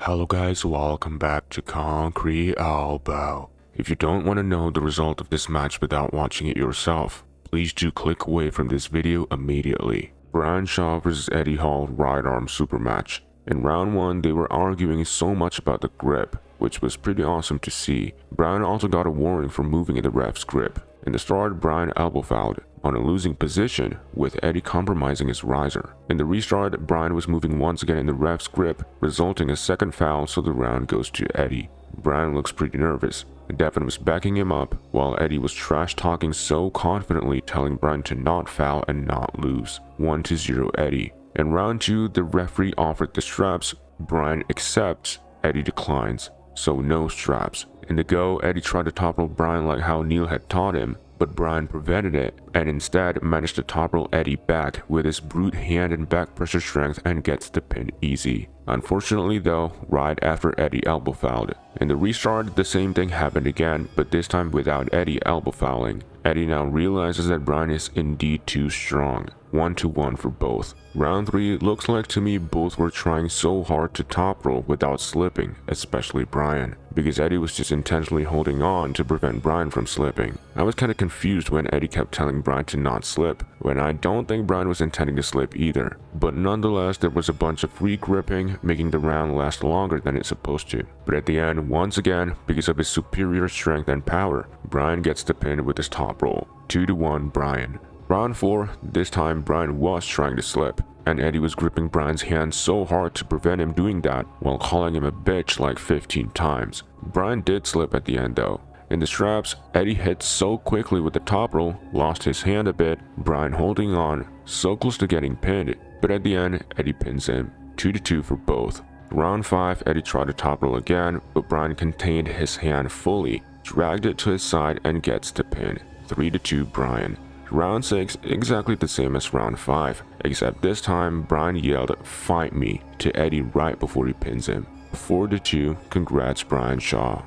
Hello guys, welcome back to Concrete Elbow. If you don't want to know the result of this match without watching it yourself, please do click away from this video immediately. Brian Shaw vs Eddie Hall right arm super match. In round 1, they were arguing so much about the grip, which was pretty awesome to see. Brian also got a warning for moving in the ref's grip. In the start, Brian elbow fouled on a losing position, with Eddie compromising his riser. In the restart, Brian was moving once again in the ref's grip, resulting in a second foul, so the round goes to Eddie. Brian looks pretty nervous. Devin was backing him up, while Eddie was trash-talking so confidently, telling Brian to not foul and not lose. 1-0 Eddie. In round 2, the referee offered the straps. Brian accepts, Eddie declines, so no straps. In the go, Eddie tried to topple Brian like how Neil had taught him, but Brian prevented it and instead managed to topple Eddie back with his brute hand and back pressure strength and gets the pin easy. Unfortunately though, right after Eddie elbow fouled. In the restart, the same thing happened again, but this time without Eddie elbow fouling. Eddie now realizes that Brian is indeed too strong. 1-1 for both. Round 3 looks like to me both were trying so hard to top roll without slipping, especially Brian, because Eddie was just intentionally holding on to prevent Brian from slipping. I was kinda confused when Eddie kept telling Brian to not slip, when I don't think Brian was intending to slip either. But nonetheless, there was a bunch of free gripping, making the round last longer than it's supposed to. But at the end, once again, because of his superior strength and power, Brian gets the pin with his top roll. 2-1 Brian. Round 4, this time Brian was trying to slip, and Eddie was gripping Brian's hand so hard to prevent him doing that, while calling him a bitch like 15 times. Brian did slip at the end though. In the straps, Eddie hit so quickly with the top roll, lost his hand a bit, Brian holding on, so close to getting pinned, but at the end, Eddie pins him. 2-2 for both. Round 5, Eddie tried to top roll again, but Brian contained his hand fully, dragged it to his side and gets the pin. 3-2 Brian. Round 6, exactly the same as round 5, except this time Brian yelled "fight me" to Eddie right before he pins him. 4-2, congrats Brian Shaw.